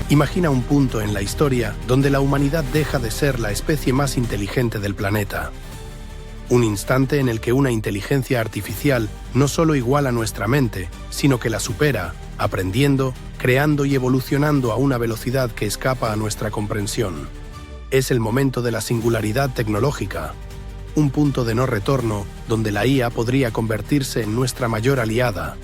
Imagina un punto en la historia donde la humanidad deja de ser la especie más inteligente del planeta. Un instante en el que una inteligencia artificial no solo iguala nuestra mente, sino que la supera, aprendiendo, creando y evolucionando a una velocidad que escapa a nuestra comprensión. Es el momento de la singularidad tecnológica, un punto de no retorno donde la IA podría convertirse en nuestra mayor aliada,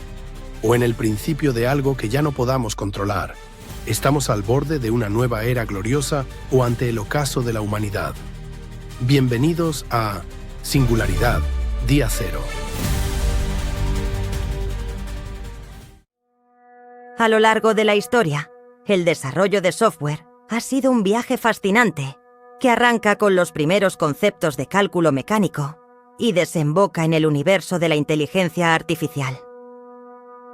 o en el principio de algo que ya no podamos controlar. ¿Estamos al borde de una nueva era gloriosa o ante el ocaso de la humanidad? Bienvenidos a Singularidad, Día Cero. A lo largo de la historia, el desarrollo de software ha sido un viaje fascinante que arranca con los primeros conceptos de cálculo mecánico y desemboca en el universo de la inteligencia artificial.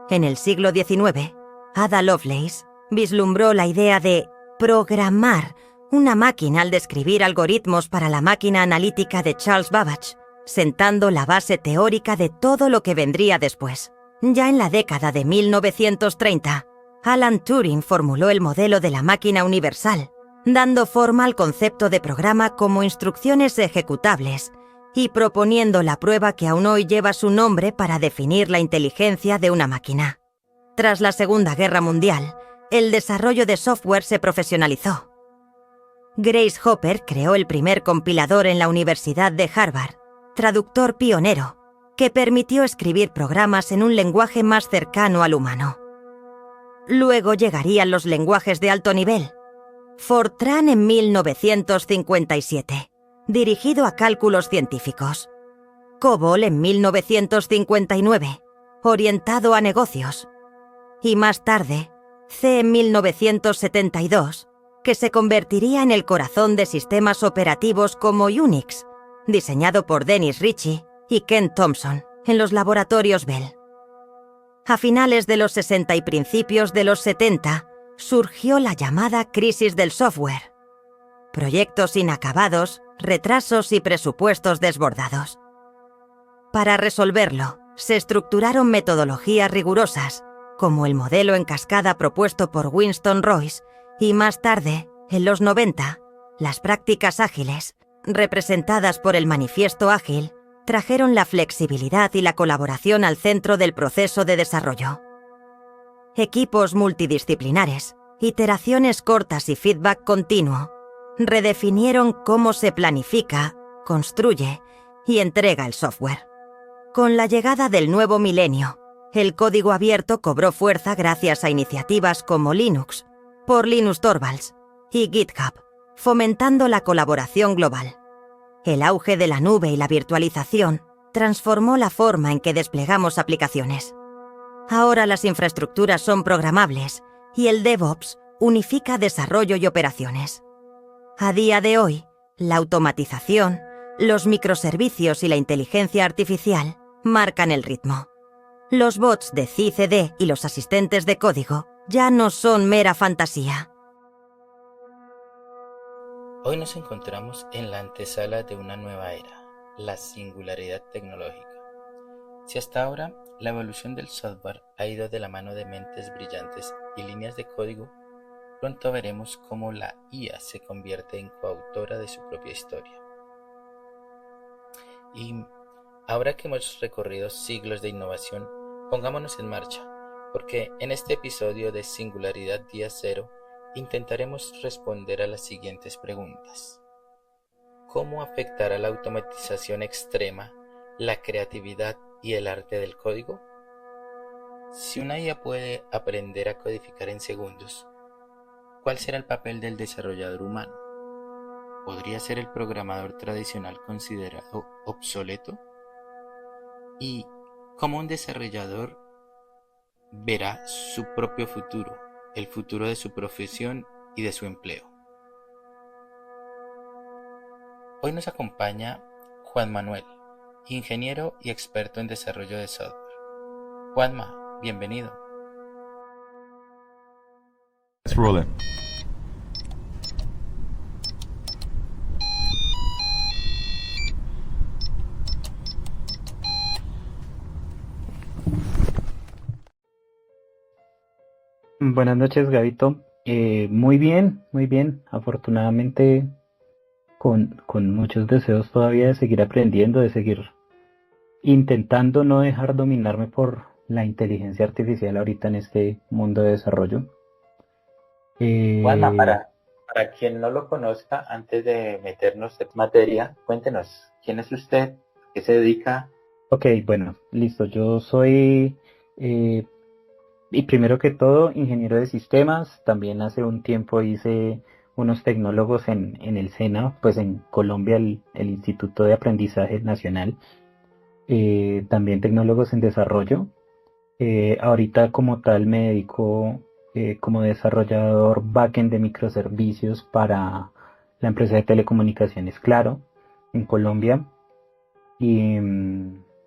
En el siglo XIX, Ada Lovelace vislumbró la idea de programar una máquina al describir algoritmos para la máquina analítica de Charles Babbage, sentando la base teórica de todo lo que vendría después. Ya en la década de 1930, Alan Turing formuló el modelo de la máquina universal, dando forma al concepto de programa como instrucciones ejecutables y proponiendo la prueba que aún hoy lleva su nombre para definir la inteligencia de una máquina. Tras la Segunda Guerra Mundial, el desarrollo de software se profesionalizó. Grace Hopper creó el primer compilador en la Universidad de Harvard, traductor pionero, que permitió escribir programas en un lenguaje más cercano al humano. Luego llegarían los lenguajes de alto nivel. Fortran en 1957, dirigido a cálculos científicos. COBOL en 1959, orientado a negocios. Y más tarde, C en 1972, que se convertiría en el corazón de sistemas operativos como Unix, diseñado por Dennis Ritchie y Ken Thompson en los laboratorios Bell. A finales de los 60 y principios de los 70, surgió la llamada crisis del software. Proyectos inacabados, retrasos y presupuestos desbordados. Para resolverlo, se estructuraron metodologías rigurosas, como el modelo en cascada propuesto por Winston Royce, y más tarde, en los 90, las prácticas ágiles, representadas por el Manifiesto Ágil, trajeron la flexibilidad y la colaboración al centro del proceso de desarrollo. Equipos multidisciplinares, iteraciones cortas y feedback continuo redefinieron cómo se planifica, construye y entrega el software. Con la llegada del nuevo milenio, el código abierto cobró fuerza gracias a iniciativas como Linux, por Linus Torvalds, y GitHub, fomentando la colaboración global. El auge de la nube y la virtualización transformó la forma en que desplegamos aplicaciones. Ahora las infraestructuras son programables y el DevOps unifica desarrollo y operaciones. A día de hoy, la automatización, los microservicios y la inteligencia artificial marcan el ritmo. Los bots de CI/CD y los asistentes de código ya no son mera fantasía. Hoy nos encontramos en la antesala de una nueva era, la singularidad tecnológica. Si hasta ahora la evolución del software ha ido de la mano de mentes brillantes y líneas de código, pronto veremos cómo la IA se convierte en coautora de su propia historia. Y ahora que hemos recorrido siglos de innovación, pongámonos en marcha, porque en este episodio de Singularidad Día Cero intentaremos responder a las siguientes preguntas. ¿Cómo afectará la automatización extrema la creatividad y el arte del código? Si una IA puede aprender a codificar en segundos, ¿cuál será el papel del desarrollador humano? ¿Podría ser el programador tradicional considerado obsoleto? ¿Y cómo un desarrollador verá su propio futuro, el futuro de su profesión y de su empleo? Hoy nos acompaña Juan Manuel, ingeniero y experto en desarrollo de software. Juanma, bienvenido. Let's roll it. Buenas noches, Gabito. Muy bien, muy bien. Afortunadamente, con muchos deseos todavía de seguir aprendiendo, de seguir intentando no dejar dominarme por la inteligencia artificial ahorita en este mundo de desarrollo. Juanma, Eh, para quien no lo conozca, antes de meternos en materia, cuéntenos, ¿quién es usted? ¿Qué se dedica? ok, bueno, listo. Yo soy, eh, y primero que todo, ingeniero de sistemas. También hace un tiempo hice unos tecnólogos en el SENA, pues en Colombia, el Instituto de Aprendizaje Nacional. También tecnólogos en desarrollo. Ahorita como tal me dedico como desarrollador backend de microservicios para la empresa de telecomunicaciones Claro en Colombia. Y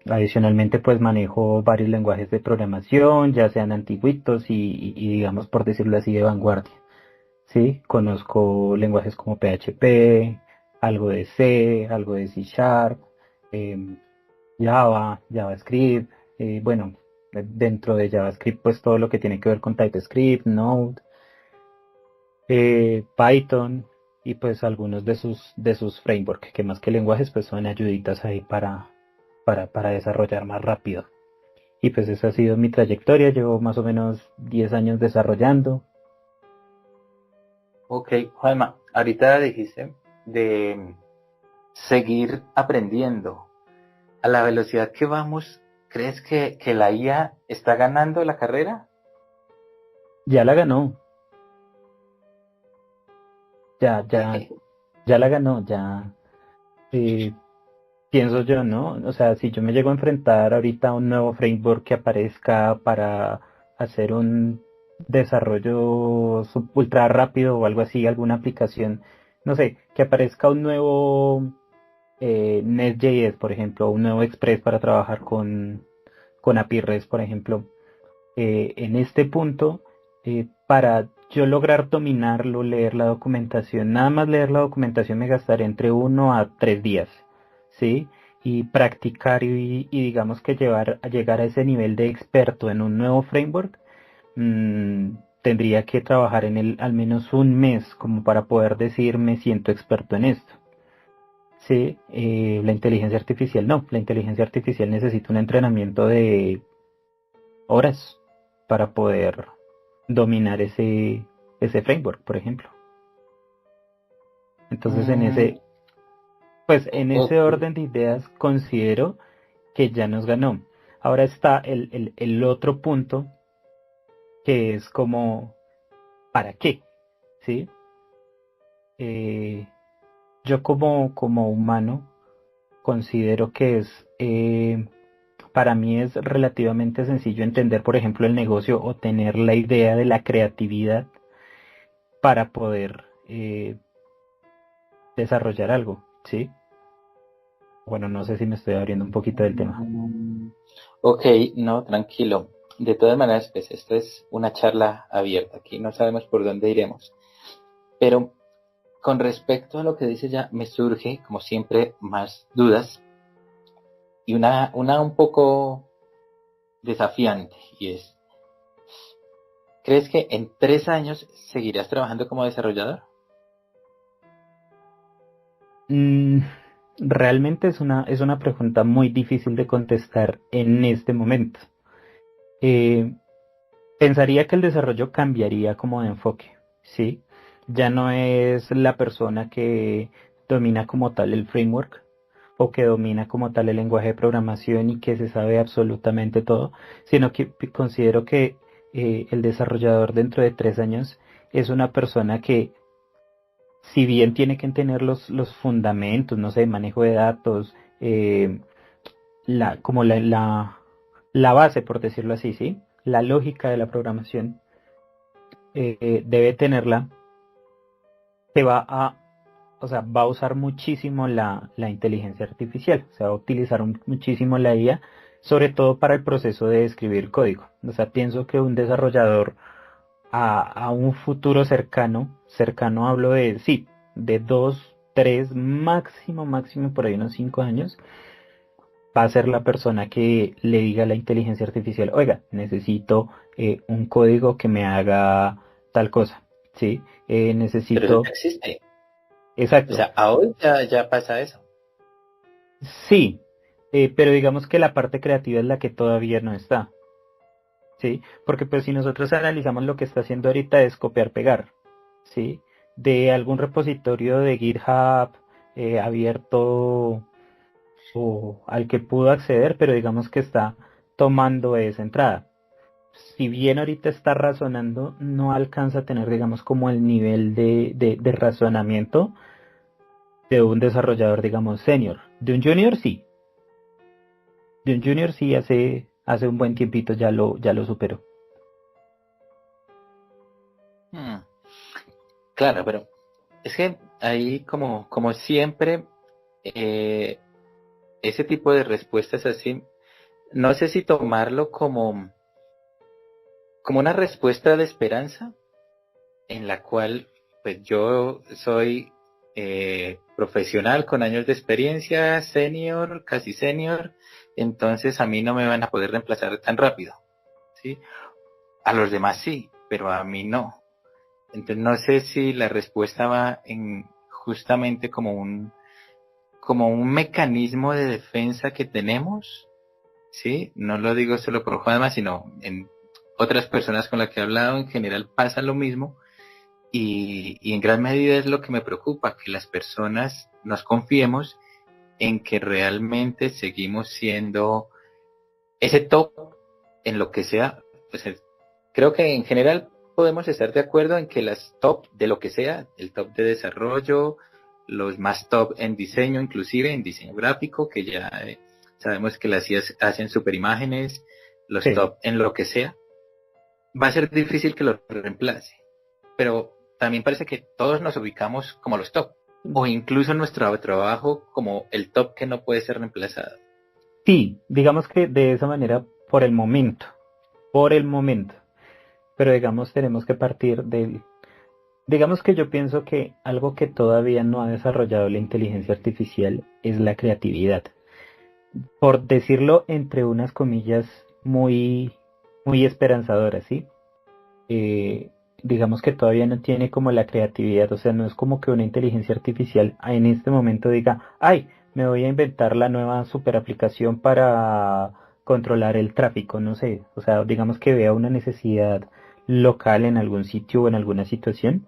adicionalmente pues manejo varios lenguajes de programación, ya sean antiguitos y digamos por decirlo así de vanguardia. Sí, conozco lenguajes como PHP, algo de C, algo de C Sharp, em, Java, JavaScript, bueno, dentro de JavaScript pues todo lo que tiene que ver con TypeScript, Node, Python y pues algunos de sus frameworks, que más que lenguajes pues son ayuditas ahí para desarrollar más rápido. Y pues esa ha sido mi trayectoria, llevo más o menos 10 años desarrollando. Ok, Juanma, ahorita dijiste de seguir aprendiendo. A la velocidad que vamos, ¿crees que la IA está ganando la carrera? Ya la ganó, ya, ya, ya la ganó, ya. eh, Pienso yo, ¿no? O sea, si yo me llego a enfrentar ahorita a un nuevo framework que aparezca para hacer un desarrollo ultra rápido o algo así, alguna aplicación, no sé, que aparezca un nuevo Nest.js, por ejemplo, o un nuevo Express para trabajar con API REST, por ejemplo, en este punto, para yo lograr dominarlo, leer la documentación, nada más leer la documentación me gastaré entre 1 a 3 días, ¿sí? Y practicar y digamos que llegar a ese nivel de experto en un nuevo framework, tendría que trabajar en él al menos un mes como para poder decir me siento experto en esto. Sí, la inteligencia artificial no, la inteligencia artificial necesita un entrenamiento de horas para poder dominar ese framework, por ejemplo. Entonces, Mm, pues en ese ok. orden de ideas considero que ya nos ganó. Ahora está el otro punto que es como, ¿para qué? ¿Sí? Eh, yo como humano considero que para mí es relativamente sencillo entender, por ejemplo, el negocio o tener la idea de la creatividad para poder desarrollar algo, ¿sí? Bueno, no sé si me estoy abriendo un poquito del tema. Mm, ok, no, tranquilo. De todas maneras, pues esto es una charla abierta. Aquí no sabemos por dónde iremos. Pero con respecto a lo que dice ya, me surge, como siempre, más dudas y una un poco desafiante. Y es, ¿crees que en 3 años seguirás trabajando como desarrollador? Mm, realmente es una pregunta muy difícil de contestar en este momento. Eh, Pensaría que el desarrollo cambiaría como de enfoque, ¿sí? Ya no es la persona que domina como tal el framework o que domina como tal el lenguaje de programación y que se sabe absolutamente todo, sino que considero que el desarrollador dentro de 3 años es una persona que, si bien tiene que tener los fundamentos, no sé, manejo de datos, como la base, por decirlo así, ¿sí? La lógica de la programación debe tenerla, se va a, o sea, va a usar muchísimo la inteligencia artificial, se va a utilizar muchísimo la IA, sobre todo para el proceso de escribir código. O sea, pienso que un desarrollador a un futuro cercano hablo de, sí, de 2, 3, máximo por ahí unos 5 años, va a ser la persona que le diga a la inteligencia artificial, oiga, necesito un código que me haga tal cosa. ¿sí? Pero eso Necesito, ya existe. O exacto, sea, ahora ya pasa eso. sí, pero digamos que la parte creativa es la que todavía no está, ¿sí? Porque pues si nosotros analizamos lo que está haciendo ahorita es copiar, pegar, ¿sí? De algún repositorio de GitHub abierto o al que pudo acceder, pero digamos que está tomando esa entrada. Si bien ahorita está razonando, no alcanza a tener, digamos, como el nivel de razonamiento de un desarrollador, digamos, senior. De un junior sí, de un junior sí hace un buen tiempito ya lo superó. Hmm, claro, pero es que ahí como siempre, eh, ese tipo de respuestas así, no sé si tomarlo como una respuesta de esperanza en la cual pues yo soy profesional con años de experiencia, senior, casi senior, entonces a mí no me van a poder reemplazar tan rápido, ¿sí? A los demás sí, pero a mí no. Entonces no sé si la respuesta va en justamente como un mecanismo de defensa que tenemos, ¿sí? No lo digo solo por Juanma, sino en otras personas con las que he hablado en general pasa lo mismo. Y en gran medida es lo que me preocupa, que las personas nos confiemos en que realmente seguimos siendo ese top en lo que sea. Pues creo que en general podemos estar de acuerdo en que las top de lo que sea, el top de desarrollo, los más top en diseño, inclusive en diseño gráfico, que ya sabemos que las IAs hacen super imágenes, los Sí. top en lo que sea, va a ser difícil que lo reemplace, pero también parece que todos nos ubicamos como los top, o incluso nuestro trabajo como el top que no puede ser reemplazado. Sí, digamos que de esa manera por el momento, pero digamos tenemos que partir del. Digamos que yo pienso que algo que todavía no ha desarrollado la inteligencia artificial es la creatividad. Por decirlo entre unas comillas muy, muy esperanzadoras, ¿sí? Eh, digamos que todavía no tiene como la creatividad, o sea, no es como que una inteligencia artificial en este momento diga, ay, me voy a inventar la nueva super aplicación para controlar el tráfico, no sé, o sea, digamos que vea una necesidad local en algún sitio o en alguna situación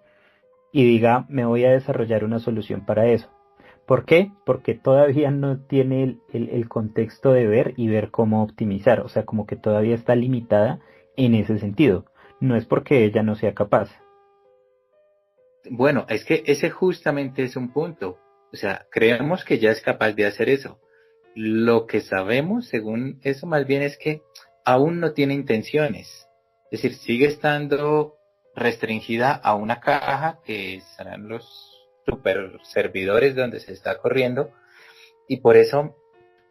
y diga, me voy a desarrollar una solución para eso. ¿Por qué? Porque todavía no tiene el contexto de ver y ver cómo optimizar, o sea, como que todavía está limitada en ese sentido. No es porque ella no sea capaz. Bueno, es que ese justamente es un punto. O sea, creemos que ya es capaz de hacer eso. Lo que sabemos, según eso, más bien es que aún no tiene intenciones. Es decir, sigue estando restringida a una caja que serán los super servidores donde se está corriendo. Y por eso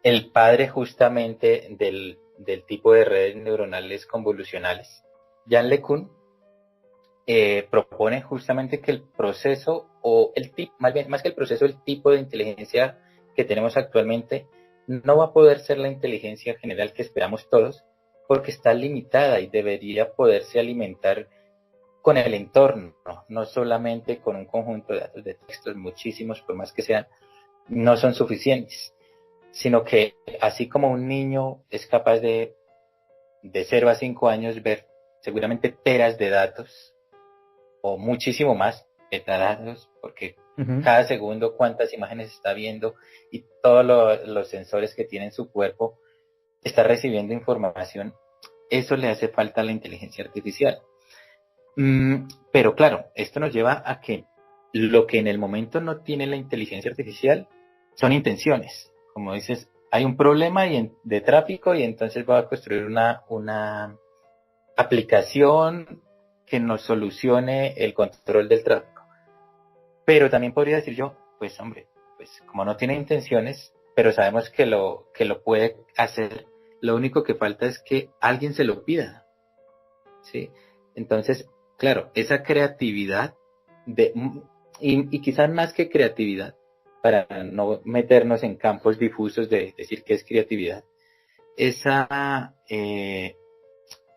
el padre justamente del tipo de redes neuronales convolucionales, Jan LeCun, propone justamente que el proceso o el tipo, más bien, más que el proceso, el tipo de inteligencia que tenemos actualmente no va a poder ser la inteligencia general que esperamos todos, porque está limitada y debería poderse alimentar con el entorno, no solamente con un conjunto de datos de textos, muchísimos, por más que sean, no son suficientes, sino que así como un niño es capaz de 0 a 5 años ver seguramente teras de datos, o muchísimo más metadatos, porque Ujú. cada segundo cuántas imágenes está viendo y todos los sensores que tiene en su cuerpo está recibiendo información. Eso le hace falta a la inteligencia artificial. Pero claro, esto nos lleva a que lo que en el momento no tiene la inteligencia artificial son intenciones. Como dices, hay un problema de tráfico y entonces va a construir una aplicación que nos solucione el control del tráfico. Pero también podría decir yo, pues hombre, pues como no tiene intenciones, pero sabemos que lo puede hacer, lo único que falta es que alguien se lo pida, ¿sí? Entonces, claro, esa creatividad de, y quizás más que creatividad, para no meternos en campos difusos de decir qué es creatividad, esa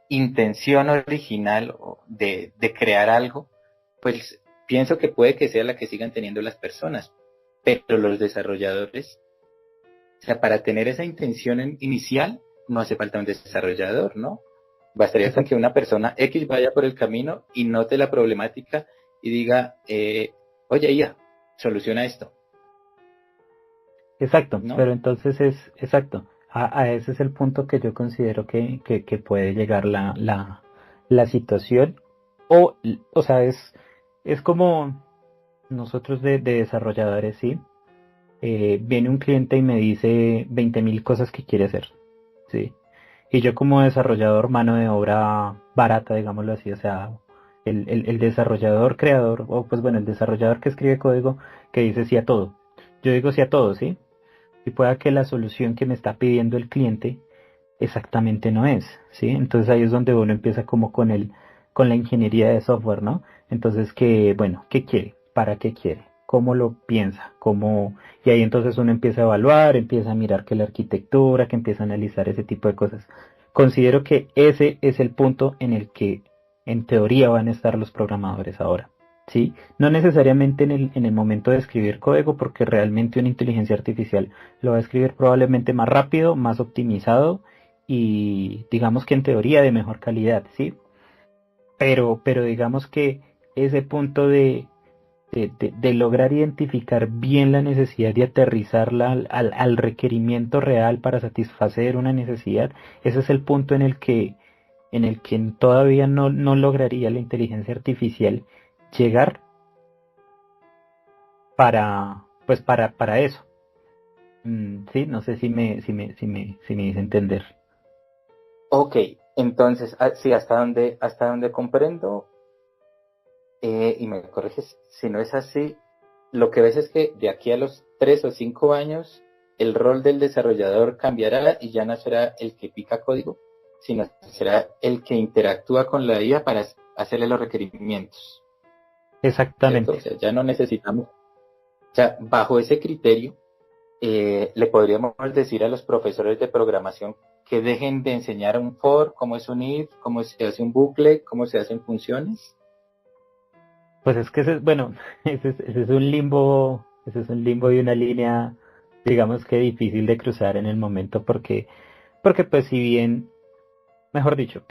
intención original de crear algo pues pienso que puede que sea la que sigan teniendo las personas, pero los desarrolladores, o sea, para tener esa intención inicial, no hace falta un desarrollador, ¿no? Bastaría con que una persona X vaya por el camino y note la problemática y diga, oye, IA, soluciona esto. Exacto, ¿No? pero entonces exacto. A ese es el punto que yo considero que puede llegar la situación. O sea, es como nosotros de desarrolladores, ¿sí? Viene un cliente y me dice 20.000 cosas que quiere hacer, ¿sí? Y yo como desarrollador, mano de obra barata, digámoslo así, o sea, el desarrollador creador, o pues bueno, el desarrollador que escribe código que dice sí a todo. Yo digo sí a todo, ¿sí? Y pueda que la solución que me está pidiendo el cliente exactamente no es, ¿sí? Entonces ahí es donde uno empieza como con la ingeniería de software, ¿no? Entonces bueno, ¿qué quiere? ¿Para qué quiere? ¿Cómo lo piensa? Y ahí entonces uno empieza a evaluar, empieza a mirar que la arquitectura, que empieza a analizar ese tipo de cosas. Considero que ese es el punto en el que en teoría van a estar los programadores ahora. ¿Sí? No necesariamente en el momento de escribir código, porque realmente una inteligencia artificial lo va a escribir probablemente más rápido, más optimizado y digamos que en teoría de mejor calidad, ¿sí? Pero digamos que ese punto de lograr identificar bien la necesidad y aterrizarla al requerimiento real para satisfacer una necesidad, ese es el punto en el que todavía no lograría la inteligencia artificial llegar para eso. Sí, no sé si me hice entender. Ok, entonces, sí, hasta donde comprendo, y me corriges, si no es así, lo que ves es que de aquí a los 3 o 5 años, el rol del desarrollador cambiará y ya no será el que pica código, sino será el que interactúa con la IA para hacerle los requerimientos, ¿cierto? O Exactamente. sea, ya no necesitamos, o sea, bajo ese criterio, le podríamos decir a los profesores de programación que dejen de enseñar un for, cómo es un if, cómo se hace un bucle, cómo se hacen funciones. Pues es que bueno, ese es un limbo y una línea, digamos que difícil de cruzar en el momento porque pues si bien, mejor dicho,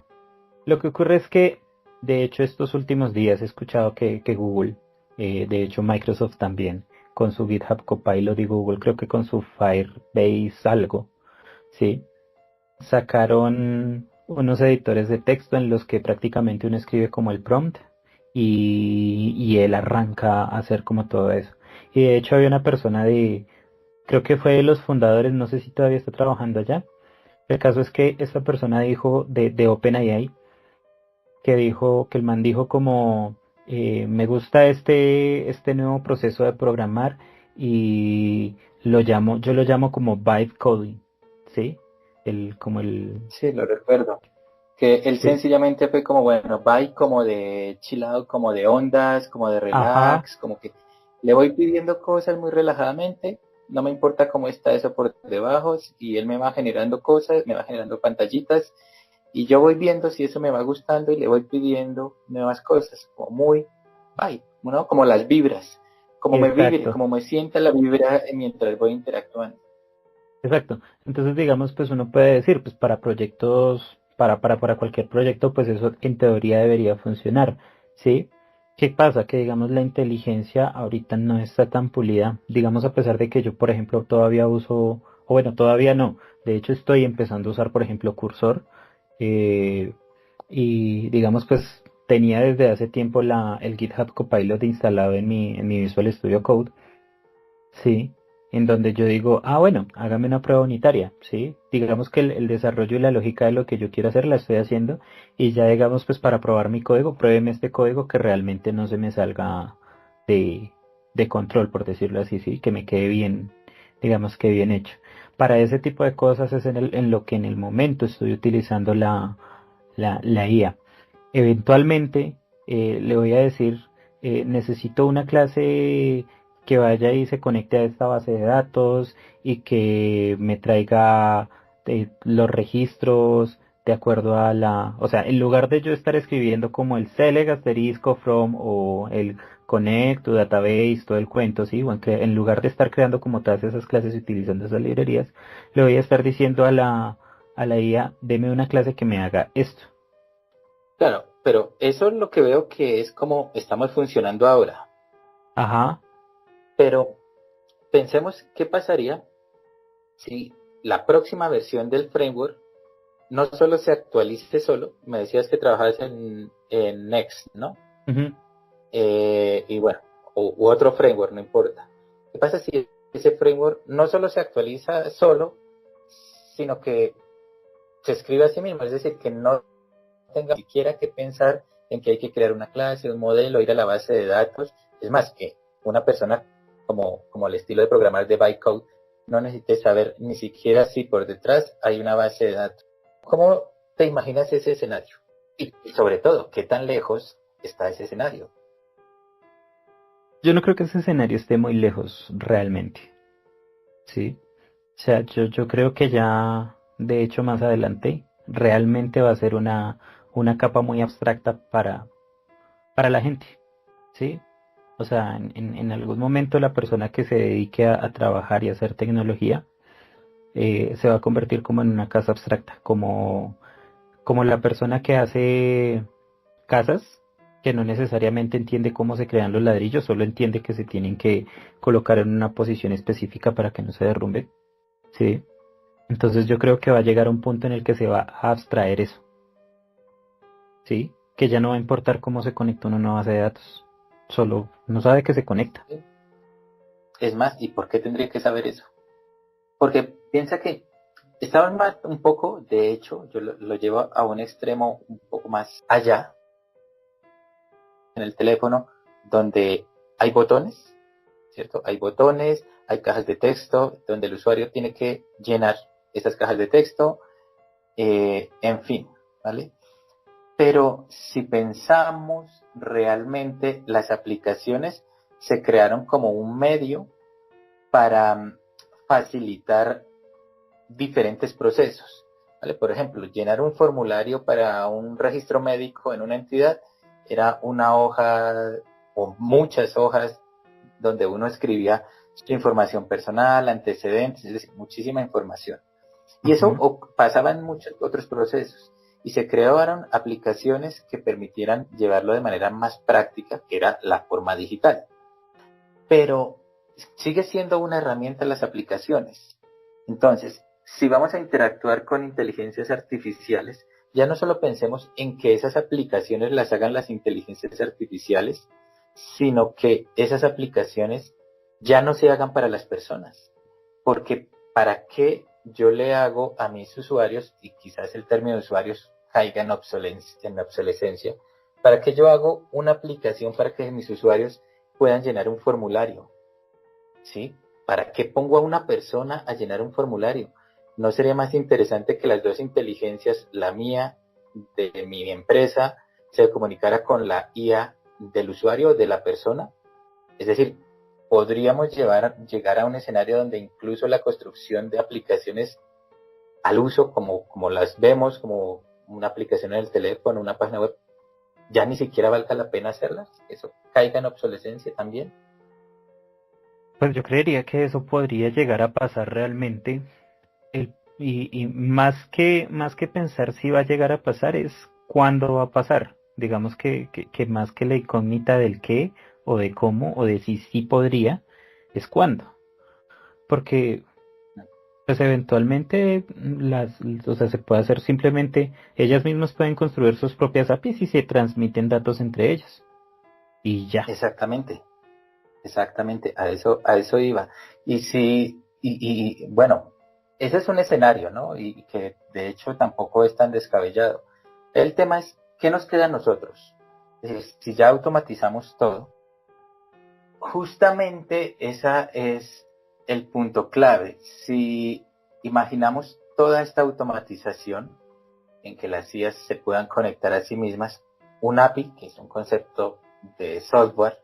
lo que ocurre es que de hecho estos últimos días he escuchado que Google, de hecho Microsoft también, con su GitHub Copilot y Google, creo que con su Firebase algo, sí, sacaron unos editores de texto en los que prácticamente uno escribe como el prompt y él arranca a hacer como todo eso. Y de hecho había una persona creo que fue de los fundadores, no sé si todavía está trabajando allá. El caso es que esta persona dijo de OpenAI, que el man dijo como, me gusta este nuevo proceso de programar y yo lo llamo como vibe coding, ¿sí? Como el, Sí, lo recuerdo. Que él sí, sencillamente fue como, bueno, vibe como de chill out, como de ondas, como de ajá, relax, como que le voy pidiendo cosas muy relajadamente, no me importa cómo está eso por debajo, y él me va generando cosas, me va generando pantallitas, y yo voy viendo si eso me va gustando y le voy pidiendo nuevas cosas, como muy vibe, ¿no? Como las vibras, como me vibre, exacto. como me sienta la vibra mientras voy interactuando. Exacto. Entonces, digamos, pues uno puede decir, pues para proyectos, para cualquier proyecto, pues eso en teoría debería funcionar, ¿sí? ¿Qué pasa? Que digamos la inteligencia ahorita no está tan pulida, digamos a pesar de que yo, por ejemplo, todavía uso, o bueno, todavía no, de hecho estoy empezando a usar, por ejemplo, Cursor, eh, y digamos, pues tenía desde hace tiempo el GitHub Copilot instalado en mi Visual Studio Code. Sí, en donde yo digo, bueno, hágame una prueba unitaria, ¿sí? Digamos que el desarrollo y la lógica de lo que yo quiero hacer la estoy haciendo y ya digamos, pues para probar mi código, pruébeme este código que realmente no se me salga de, de control, por decirlo así, ¿sí? Que me quede bien, digamos que bien hecho. Para ese tipo de cosas es en lo que en el momento estoy utilizando la IA. Eventualmente le voy a decir, necesito una clase que vaya y se conecte a esta base de datos y que me traiga los registros de acuerdo a o sea, en lugar de yo estar escribiendo como el select asterisco from o el connect to database, todo el cuento, sí, o en lugar de estar creando como todas esas clases y utilizando esas librerías, le voy a estar diciendo a la IA, deme una clase que me haga esto. Claro, pero eso es lo que veo que es como estamos funcionando ahora. Ajá. Pero pensemos qué pasaría si la próxima versión del framework no solo se actualice solo, me decías que trabajabas en Next, ¿no? Uh-huh. Y bueno, u otro framework, no importa. ¿Qué pasa si ese framework no solo se actualiza solo, sino que se escribe a sí mismo? Es decir, que no tenga siquiera que pensar en que hay que crear una clase, un modelo, ir a la base de datos. Es más, que una persona como el estilo de programar de bytecode no necesite saber ni siquiera si por detrás hay una base de datos. ¿Cómo te imaginas ese escenario? Y sobre todo, ¿qué tan lejos está ese escenario? Yo no creo que ese escenario esté muy lejos realmente, ¿sí? O sea, yo creo que ya, de hecho, más adelante, realmente va a ser una capa muy abstracta para la gente, ¿sí? O sea, en algún momento la persona que se dedique a trabajar y a hacer tecnología se va a convertir como en una casa abstracta, como la persona que hace casas, que no necesariamente entiende cómo se crean los ladrillos, solo entiende que se tienen que colocar en una posición específica para que no se derrumbe, ¿sí? Entonces yo creo que va a llegar a un punto en el que se va a abstraer eso, ¿sí? Que ya no va a importar cómo se conecta una nueva base de datos, solo no sabe que se conecta. Es más, ¿y por qué tendría que saber eso? Porque piensa que estaban más un poco, de hecho, yo lo llevo a un extremo un poco más allá, en el teléfono, donde hay botones, ¿cierto? Hay botones, hay cajas de texto, donde el usuario tiene que llenar esas cajas de texto, en fin, ¿vale? Pero si pensamos realmente, las aplicaciones se crearon como un medio para facilitar diferentes procesos, ¿vale? Por ejemplo, llenar un formulario para un registro médico en una entidad era una hoja o muchas hojas donde uno escribía su información personal, antecedentes, es decir, muchísima información. Y eso pasaba en muchos otros procesos. Y se crearon aplicaciones que permitieran llevarlo de manera más práctica, que era la forma digital. Pero sigue siendo una herramienta las aplicaciones. Entonces, si vamos a interactuar con inteligencias artificiales, ya no solo pensemos en que esas aplicaciones las hagan las inteligencias artificiales, sino que esas aplicaciones ya no se hagan para las personas. Porque ¿para qué yo le hago a mis usuarios, y quizás el término de usuarios caiga en obsolescencia, para qué yo hago una aplicación para que mis usuarios puedan llenar un formulario? ¿Sí? ¿Para qué pongo a una persona a llenar un formulario? ¿No sería más interesante que las dos inteligencias, la mía, de mi empresa, se comunicara con la IA del usuario, de la persona? Es decir, podríamos llegar a un escenario donde incluso la construcción de aplicaciones al uso, como las vemos, como una aplicación en el teléfono, una página web, ya ni siquiera valga la pena hacerlas. Eso caiga en obsolescencia también. Pues yo creería que eso podría llegar a pasar realmente. Y más que pensar si va a llegar a pasar es cuándo va a pasar. Digamos que más que la incógnita del qué o de cómo o de si sí podría, es cuándo. Porque pues eventualmente o sea, se puede hacer simplemente, ellas mismas pueden construir sus propias APIs y se transmiten datos entre ellas. Y ya. Exactamente. Exactamente, a eso iba. Y sí, bueno, ese es un escenario, ¿no? Y que de hecho tampoco es tan descabellado. El tema es, ¿qué nos queda a nosotros? Si ya automatizamos todo, justamente esa es el punto clave. Si imaginamos toda esta automatización en que las IAs se puedan conectar a sí mismas, un API, que es un concepto de software,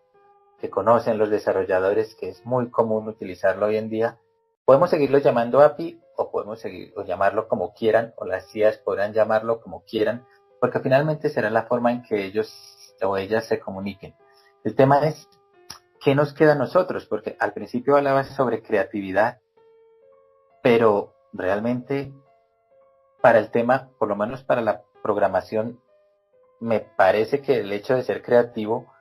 que conocen los desarrolladores, que es muy común utilizarlo hoy en día, podemos seguirlo llamando API o podemos seguir, o llamarlo como quieran, o las IAs podrán llamarlo como quieran, porque finalmente será la forma en que ellos o ellas se comuniquen. El tema es, ¿qué nos queda a nosotros? Porque al principio hablaba sobre creatividad, pero realmente para el tema, por lo menos para la programación, me parece que el hecho de ser creativo,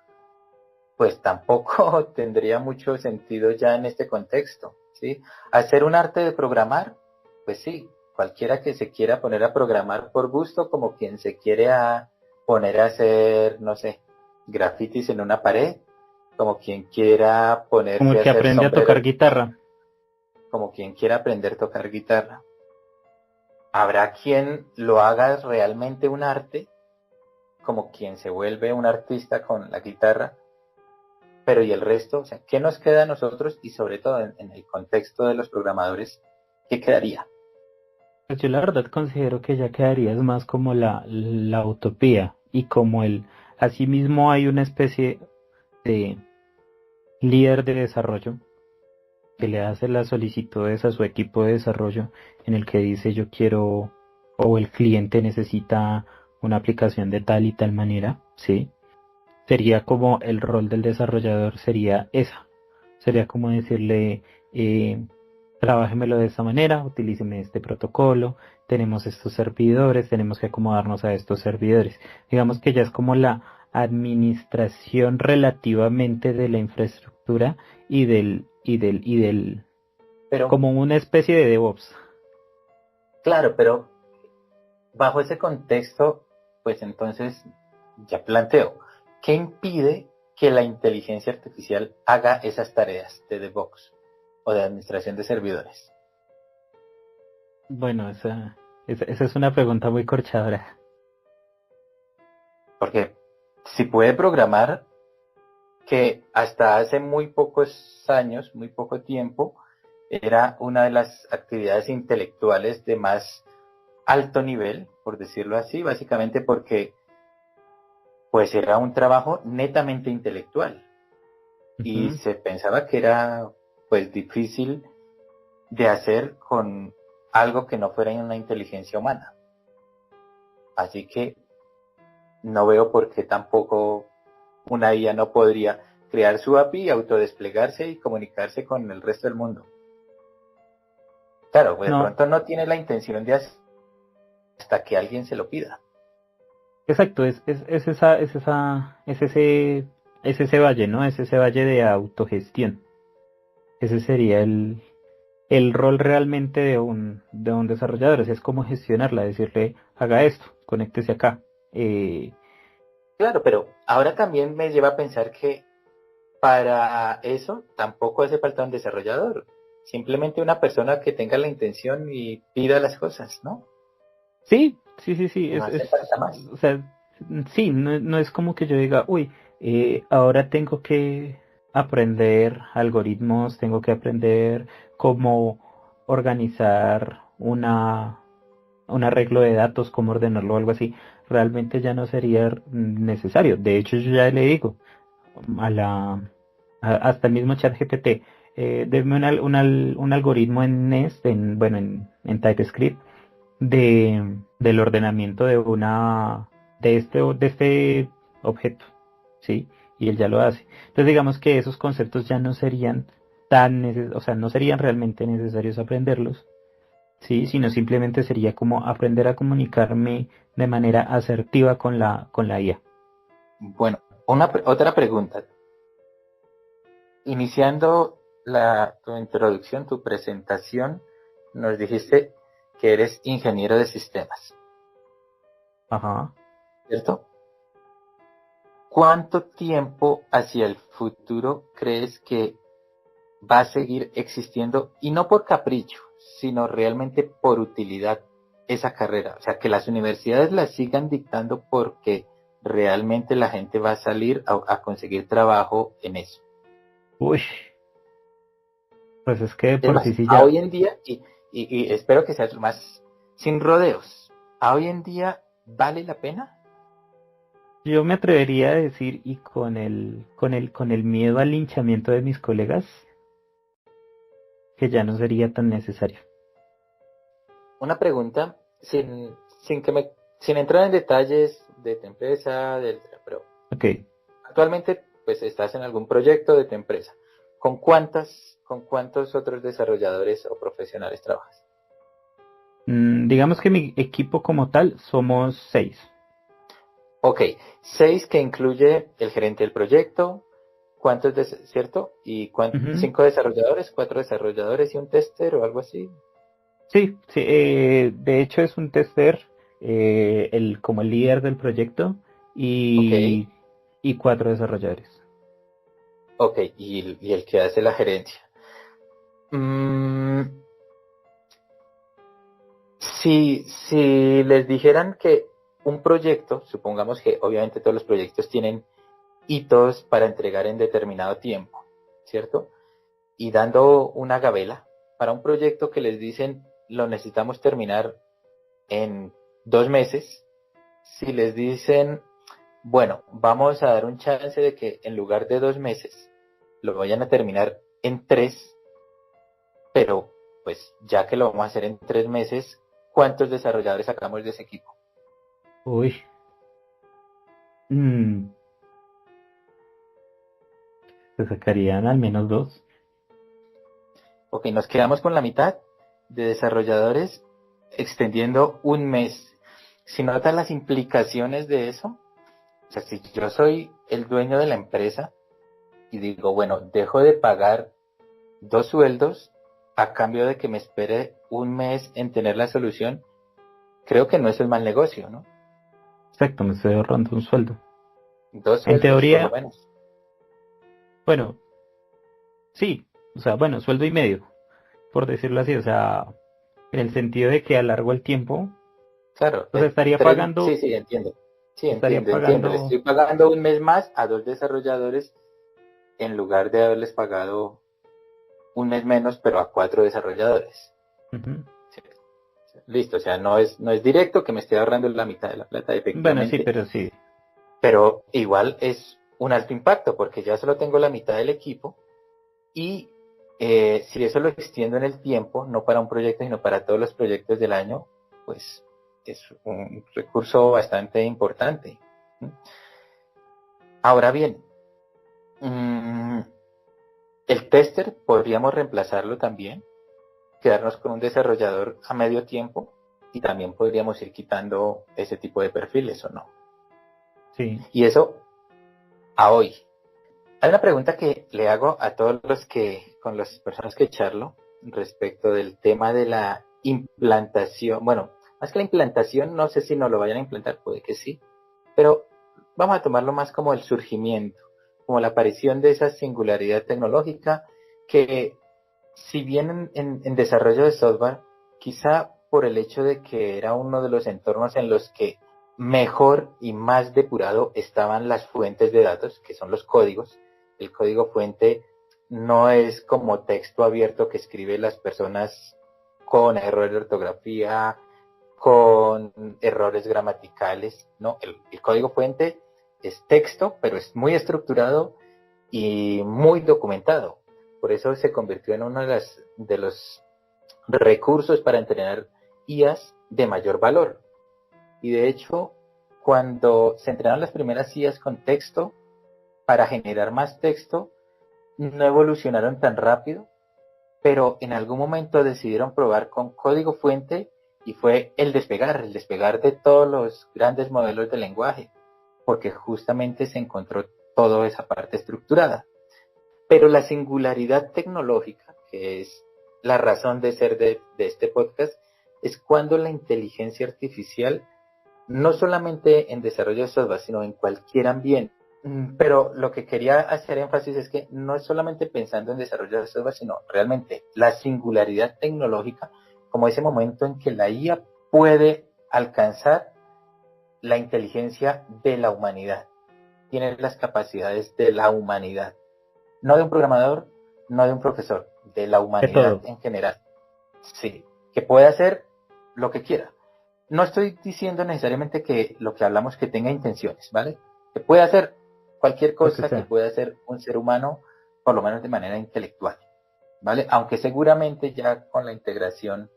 pues tampoco tendría mucho sentido ya en este contexto, ¿sí? Hacer un arte de programar, pues sí, cualquiera que se quiera poner a programar por gusto, como quien se quiere poner a hacer, no sé, grafitis en una pared, como quien quiera Como ponerse el a que hacer aprende a tocar sombreros, guitarra. como quien quiera aprender a tocar guitarra. Habrá quien lo haga realmente un arte, como quien se vuelve un artista con la guitarra, pero ¿y el resto? O sea, ¿qué nos queda a nosotros? Y sobre todo en el contexto de los programadores, ¿qué quedaría? Pues yo la verdad considero que ya quedaría es más como la utopía y como asimismo hay una especie de líder de desarrollo que le hace las solicitudes a su equipo de desarrollo en el que dice yo quiero o el cliente necesita una aplicación de tal y tal manera, ¿sí? Sería como el rol del desarrollador sería esa. Sería como decirle, trabájemelo de esta manera, utilíceme este protocolo, tenemos estos servidores, tenemos que acomodarnos a estos servidores. Digamos que ya es como la administración relativamente de la infraestructura y del, Pero, como una especie de DevOps. claro, pero bajo ese contexto, pues entonces ya planteo, ¿qué impide que la inteligencia artificial haga esas tareas de DevOps o de administración de servidores? Bueno, esa es una pregunta muy corchadora. Porque si puede programar, que hasta hace muy pocos años, muy poco tiempo, era una de las actividades intelectuales de más alto nivel, por decirlo así, básicamente porque pues era un trabajo netamente intelectual y Ujú. se pensaba que era pues difícil de hacer con algo que no fuera una inteligencia humana. Así que no veo por qué tampoco una IA no podría crear su API, autodesplegarse y comunicarse con el resto del mundo. Claro, pues de No, pronto no tiene la intención de hacer hasta que alguien se lo pida. exacto, es ese valle, ¿no? Es ese valle de autogestión. Ese sería el rol realmente de un desarrollador. Es como gestionarla, decirle, haga esto, conéctese acá. Eh, Claro, pero ahora también me lleva a pensar que para eso tampoco hace falta un desarrollador. Simplemente una persona que tenga la intención y pida las cosas, ¿no? sí, sí, sí, sí. No hace falta más. O sea, sí, no es como que yo diga, uy, ahora tengo que aprender algoritmos, tengo que aprender cómo organizar un arreglo de datos, cómo ordenarlo o algo así. Realmente ya no sería necesario. De hecho, yo ya le digo a hasta el mismo ChatGPT, denme un algoritmo en Nest, bueno, en TypeScript, del ordenamiento de este objeto, ¿sí? Y él ya lo hace. Entonces digamos que esos conceptos ya no serían o sea, no serían realmente necesarios aprenderlos, ¿sí? Sino simplemente sería como aprender a comunicarme de manera asertiva con la IA. Bueno, otra pregunta. Iniciando tu introducción, tu presentación, nos dijiste que eres ingeniero de sistemas, Ajá. ¿cierto? ¿Cuánto tiempo hacia el futuro crees que va a seguir existiendo, y no por capricho, sino realmente por utilidad, esa carrera? O sea, que las universidades la sigan dictando porque realmente la gente va a salir a conseguir trabajo en eso. Uy, pues es que de Es por sí más, sí a ya. hoy en día, y espero que sea más sin rodeos, a hoy en día vale la pena. Yo me atrevería a decir, y con el miedo al linchamiento de mis colegas, que ya no sería tan necesario. una pregunta, sin entrar en detalles de tu empresa, pero Ok. actualmente pues estás en algún proyecto de tu empresa. Con cuántos otros desarrolladores o profesionales trabajas? Digamos que mi equipo como tal somos 6. Ok, 6 que incluye el gerente del proyecto, ¿cierto? Y Ujú. 5 desarrolladores, 4 desarrolladores y un tester o algo así. Sí, sí, de hecho es un tester, como el líder del proyecto Ok, y, y 4 desarrolladores. ok, y el que hace la gerencia. Mm, si les dijeran que un proyecto, supongamos que obviamente todos los proyectos tienen hitos para entregar en determinado tiempo, ¿cierto? Y dando una gabela para un proyecto que les dicen lo necesitamos terminar en 2 meses, si les dicen, bueno, vamos a dar un chance de que en lugar de 2 meses lo vayan a terminar en 3, pero pues ya que lo vamos a hacer en 3 meses, ¿cuántos desarrolladores sacamos de ese equipo? Uy, mm, se sacarían al menos 2. Ok, nos quedamos con la mitad de desarrolladores extendiendo un mes. Si notan las implicaciones de eso, o sea, si yo soy el dueño de la empresa y digo, bueno, dejo de pagar 2 sueldos a cambio de que me espere un mes en tener la solución, creo que no es el mal negocio, ¿no? Exacto, me estoy ahorrando un sueldo. Dos En sueldos, por lo teoría, menos. bueno, sí, o sea, bueno, sueldo y medio, por decirlo así, o sea, en el sentido de que alargo el tiempo, Claro, o sea, sí, sí, entiendo. Sí, estaría entiendo. Le pagando, estoy pagando un mes más a 2 desarrolladores en lugar de haberles pagado un mes menos, pero a 4 desarrolladores. ujú. Sí. Listo, o sea, no es directo que me esté ahorrando la mitad de la plata, Bueno, sí, efectivamente, pero sí, pero igual es un alto impacto porque ya solo tengo la mitad del equipo y si eso lo extiendo en el tiempo, no para un proyecto, sino para todos los proyectos del año, pues es un recurso bastante importante. Ahora bien, mmm, el tester podríamos reemplazarlo también, quedarnos con un desarrollador a medio tiempo y también podríamos ir quitando ese tipo de perfiles o no. sí. Y eso a hoy. Hay una pregunta que le hago a todos con las personas que charlo respecto del tema de la implantación. Bueno, más que la implantación, no sé si no lo vayan a implantar, puede que sí, pero vamos a tomarlo más como el surgimiento, como la aparición de esa singularidad tecnológica que, si bien en desarrollo de software, quizá por el hecho de que era uno de los entornos en los que mejor y más depurado estaban las fuentes de datos, que son los códigos. El código fuente no es como texto abierto que escriben las personas con errores de ortografía, con errores gramaticales, ¿no? El código fuente es texto, pero es muy estructurado y muy documentado. Por eso se convirtió en uno de los recursos para entrenar IAs de mayor valor. Y de hecho, cuando se entrenaron las primeras IAs con texto, para generar más texto, no evolucionaron tan rápido, pero en algún momento decidieron probar con código fuente y fue el despegar de todos los grandes modelos de lenguaje, porque justamente se encontró toda esa parte estructurada. Pero la singularidad tecnológica, que es la razón de ser de este podcast, es cuando la inteligencia artificial, no solamente en desarrollo de software, sino en cualquier ambiente. Pero lo que quería hacer énfasis es que no es solamente pensando en desarrollo de software, sino realmente la singularidad tecnológica, como ese momento en que la IA puede alcanzar la inteligencia de la humanidad, tiene las capacidades de la humanidad. No de un programador, no de un profesor, de la De humanidad todo. en general. Sí, que puede hacer lo que quiera. No estoy diciendo necesariamente que lo que hablamos que tenga intenciones, ¿vale? Que puede hacer cualquier Lo que cosa que sea. pueda hacer un ser humano, por lo menos de manera intelectual, ¿vale? Aunque seguramente ya con la integración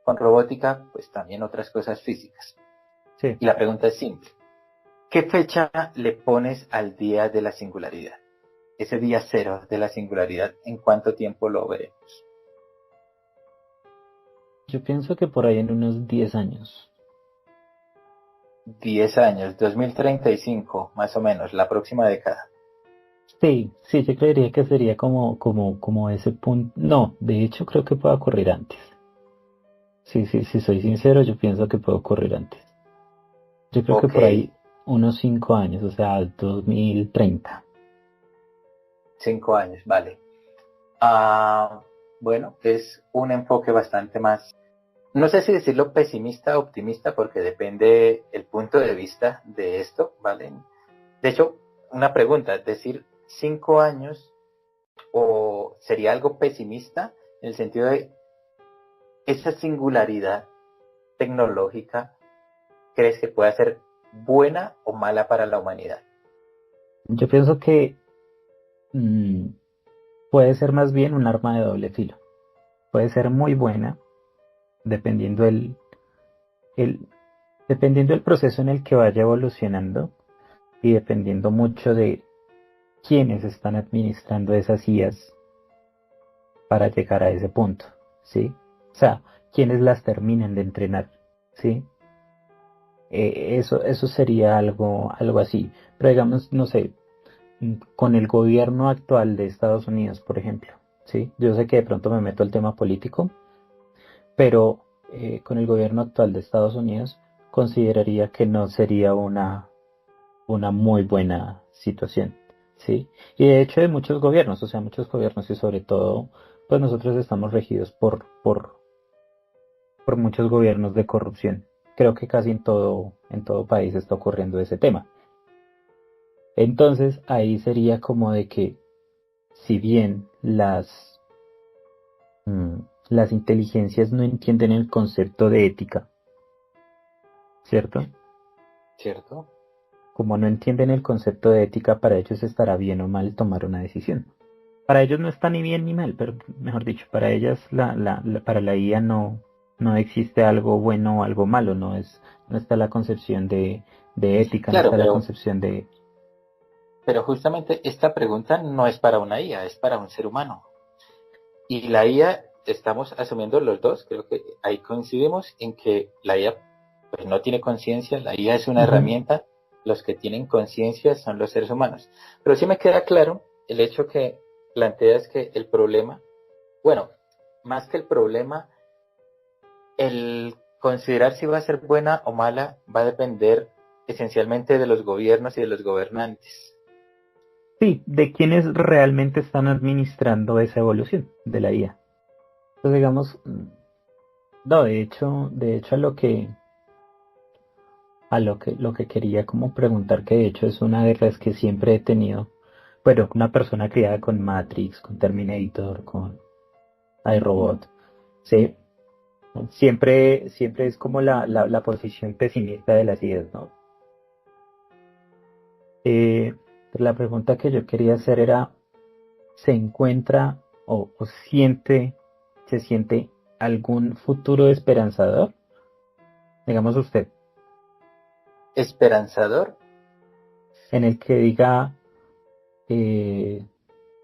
con robótica, pues también otras cosas físicas. Sí. Y la pregunta es simple. ¿Qué fecha le pones al día de la singularidad? Ese día cero de la singularidad, ¿en cuánto tiempo lo veremos? Yo pienso que por ahí en unos 10 años. 10 años, 2035, más o menos, la próxima década. Sí, sí, yo creería que sería como ese punto. No, de hecho creo que puede ocurrir antes. Sí, sí, si soy sincero, yo pienso que puede ocurrir antes. Yo creo que Ok, por ahí unos 5 años, o sea, 2030. 5 años, vale. Ah, bueno, es un enfoque bastante más, no sé si decirlo pesimista o optimista, porque depende el punto de vista de esto, ¿vale? De hecho, una pregunta, decir 5 años o sería algo pesimista en el sentido de esa singularidad tecnológica, ¿crees que pueda ser buena o mala para la humanidad? Yo pienso que mm, puede ser más bien un arma de doble filo. Puede ser muy buena, dependiendo el, dependiendo del proceso en el que vaya evolucionando y dependiendo mucho de quiénes están administrando esas IAs para llegar a ese punto, ¿sí? O sea, quiénes las terminan de entrenar, ¿sí? Eso sería algo así. Pero digamos, no sé, con el gobierno actual de Estados Unidos, por ejemplo, ¿sí? Yo sé que de pronto me meto al tema político, pero con el gobierno actual de Estados Unidos consideraría que no sería una muy buena situación, ¿sí? Y de hecho de muchos gobiernos, o sea, muchos gobiernos y sobre todo, pues nosotros estamos regidos por muchos gobiernos de corrupción. Creo que casi en todo país está ocurriendo ese tema. Entonces ahí sería como de que si bien mm, las inteligencias no entienden el concepto de ética, ¿cierto? ¿Cierto? Como no entienden el concepto de ética, para ellos estará bien o mal tomar una decisión. Para ellos no está ni bien ni mal, pero mejor dicho, para ellas, para la IA no existe algo bueno o algo malo, no está la concepción de ética, no Claro, está la concepción de... pero justamente esta pregunta no es para una IA, es para un ser humano. Y la IA, estamos asumiendo los dos, creo que ahí coincidimos en que la IA pues, no tiene conciencia, la IA es una Ujú. herramienta, los que tienen conciencia son los seres humanos. Pero sí me queda claro el hecho que planteas que el problema, bueno, más que el problema, el considerar si va a ser buena o mala va a depender esencialmente de los gobiernos y de los gobernantes. Sí, de quienes realmente están administrando esa evolución de la IA. Entonces, digamos, no, de hecho lo que quería como preguntar, que de hecho es una de las que siempre he tenido, bueno, una persona criada con Matrix, con Terminator, con iRobot, sí, siempre es como la posición pesimista de las ideas, ¿no? Pero la pregunta que yo quería hacer era, ¿se encuentra o se siente algún futuro esperanzador? Digamos usted, Esperanzador. en el que diga, eh,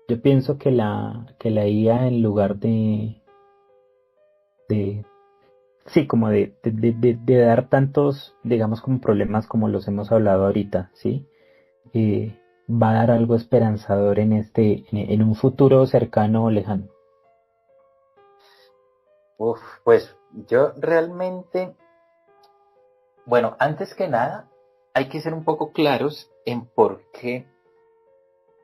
yo pienso que la IA en lugar de sí, como de dar tantos, digamos, como problemas como los hemos hablado ahorita, ¿sí? Va a dar algo esperanzador en un futuro cercano o lejano. Uf, pues yo realmente, bueno, antes que nada, hay que ser un poco claros en por qué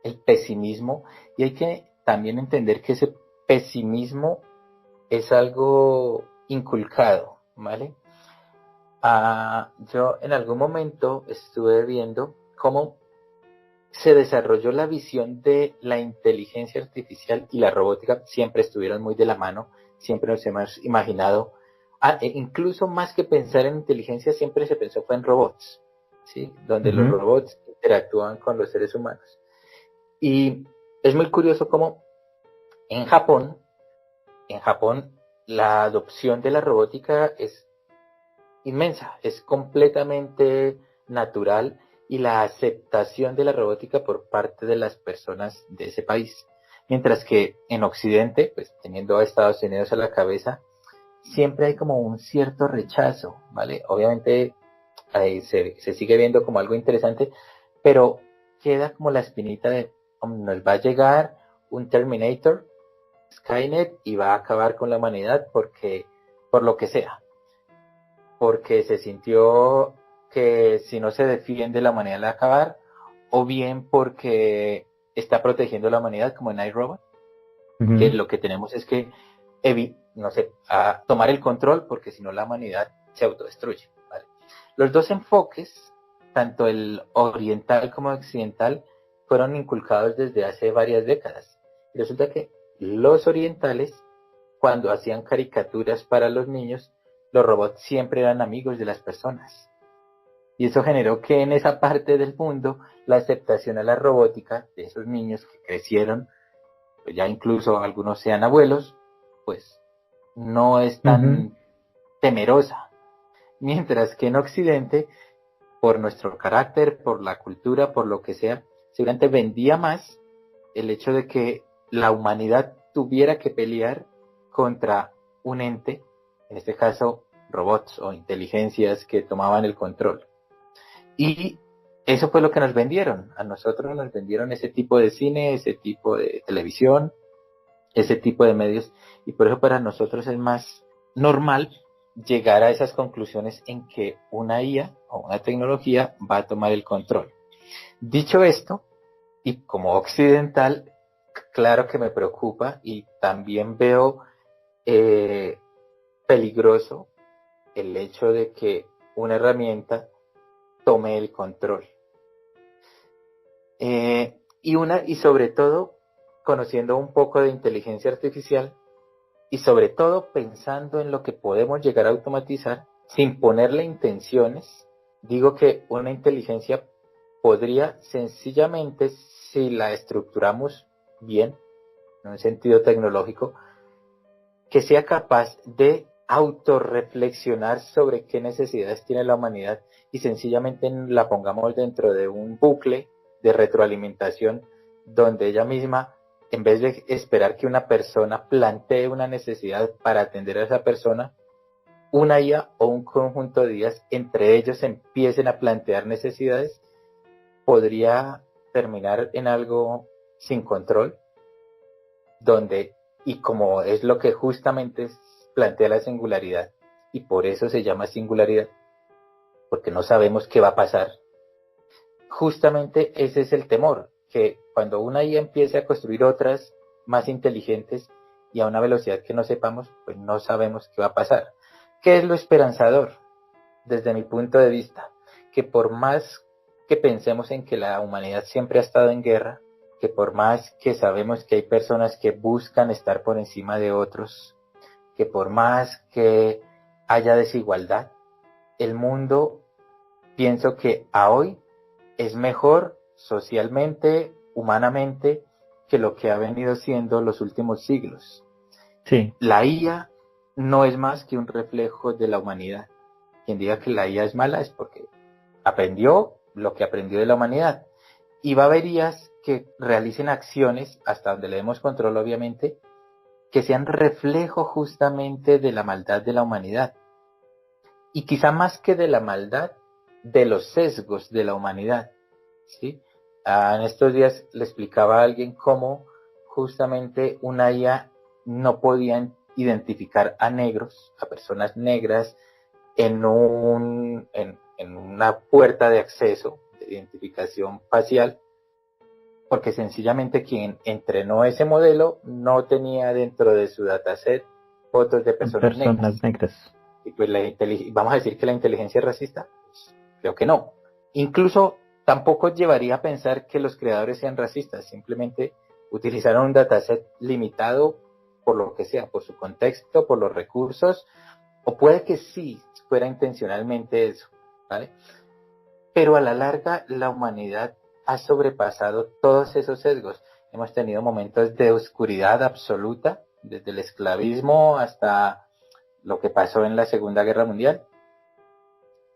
el pesimismo y hay que también entender que ese pesimismo es algo inculcado, ¿vale? Yo en algún momento estuve viendo cómo se desarrolló la visión de la inteligencia artificial y la robótica, siempre estuvieron muy de la mano, siempre nos hemos imaginado, incluso más que pensar en inteligencia, siempre se pensó fue en robots, ¿sí? Donde los Ujú. robots interactúan con los seres humanos. Y es muy curioso cómo en Japón, en Japón la adopción de la robótica es inmensa, es completamente natural, y la aceptación de la robótica por parte de las personas de ese país. Mientras que en Occidente, pues teniendo a Estados Unidos a la cabeza, siempre hay como un cierto rechazo, ¿vale? Obviamente ahí se sigue viendo como algo interesante, pero queda como la espinita de nos va a llegar un Terminator, Skynet, y va a acabar con la humanidad por lo que sea, porque se sintió que si no se defiende la humanidad la va a acabar, o bien porque está protegiendo la humanidad como en iRobot, que lo que tenemos es que no sé, a tomar el control, porque si no la humanidad se autodestruye, ¿vale? Los dos enfoques, tanto el oriental como el occidental, fueron inculcados desde hace varias décadas. Y resulta que los orientales, cuando hacían caricaturas para los niños, los robots siempre eran amigos de las personas. Y eso generó que en esa parte del mundo la aceptación a la robótica de esos niños que crecieron, pues ya incluso algunos sean abuelos, pues no es tan temerosa. Mientras que en Occidente, por nuestro carácter, por la cultura, por lo que sea, seguramente vendía más el hecho de que la humanidad tuviera que pelear contra un ente, en este caso robots o inteligencias que tomaban el control. Y eso fue lo que nos vendieron. A nosotros nos vendieron ese tipo de cine, ese tipo de televisión, ese tipo de medios, y por eso para nosotros es más normal llegar a esas conclusiones en que una IA o una tecnología va a tomar el control. Dicho esto, y como occidental, claro que me preocupa, y también veo peligroso el hecho de que una herramienta tome el control. Y sobre todo, conociendo un poco de inteligencia artificial, y sobre todo pensando en lo que podemos llegar a automatizar, sin ponerle intenciones, digo que una inteligencia podría sencillamente, si la estructuramos bien, en un sentido tecnológico, que sea capaz de autorreflexionar sobre qué necesidades tiene la humanidad, y sencillamente la pongamos dentro de un bucle de retroalimentación donde ella misma, en vez de esperar que una persona plantee una necesidad para atender a esa persona, una IA o un conjunto de IAs entre ellos empiecen a plantear necesidades, podría terminar en algo sin control, donde, y como es lo que justamente plantea la singularidad, y por eso se llama singularidad, porque no sabemos qué va a pasar, justamente ese es el temor, que cuando una IA empiece a construir otras más inteligentes y a una velocidad que no sepamos, pues no sabemos qué va a pasar. ¿Qué es lo esperanzador? Desde mi punto de vista, que por más que pensemos en que la humanidad siempre ha estado en guerra, que por más que sabemos que hay personas que buscan estar por encima de otros, que por más que haya desigualdad, el mundo, pienso que a hoy es mejor socialmente, humanamente, que lo que ha venido siendo los últimos siglos. Sí. La IA no es más que un reflejo de la humanidad. Quien diga que la IA es mala es porque aprendió lo que aprendió de la humanidad. Y va a haber IAs que realicen acciones, hasta donde le demos control obviamente, que sean reflejo justamente de la maldad de la humanidad. Y quizá más que de la maldad, de los sesgos de la humanidad, ¿sí? En estos días le explicaba a alguien cómo justamente una IA no podía identificar a negros, a personas negras, en una puerta de acceso de identificación facial, porque sencillamente quien entrenó ese modelo no tenía dentro de su dataset fotos de personas negras. Y pues vamos a decir que la inteligencia es racista. Pues, creo que no. Incluso tampoco llevaría a pensar que los creadores sean racistas, simplemente utilizaron un dataset limitado por lo que sea, por su contexto, por los recursos, o puede que sí fuera intencionalmente eso, ¿vale? Pero a la larga la humanidad ha sobrepasado todos esos sesgos. Hemos tenido momentos de oscuridad absoluta, desde el esclavismo hasta lo que pasó en la Segunda Guerra Mundial.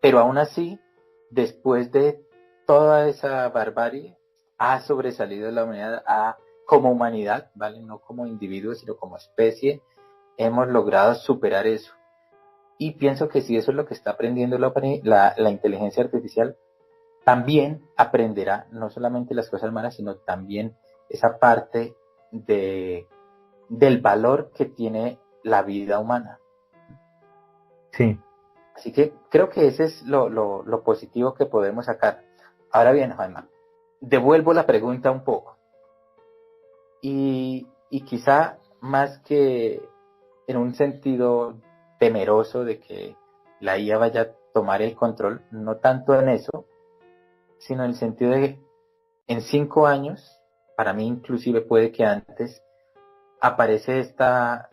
Pero aún así, después de toda esa barbarie, ha sobresalido la humanidad, como humanidad, ¿vale? No como individuos, sino como especie, hemos logrado superar eso. Y pienso que si eso es lo que está aprendiendo la inteligencia artificial, también aprenderá no solamente las cosas malas, sino también esa parte del valor que tiene la vida humana. Sí. Así que creo que ese es lo positivo que podemos sacar. Ahora bien, Juanma, devuelvo la pregunta un poco. Y quizá más que en un sentido temeroso de que la IA vaya a tomar el control, no tanto en eso, sino en el sentido de que en 5 años, para mí inclusive puede que antes, aparece esta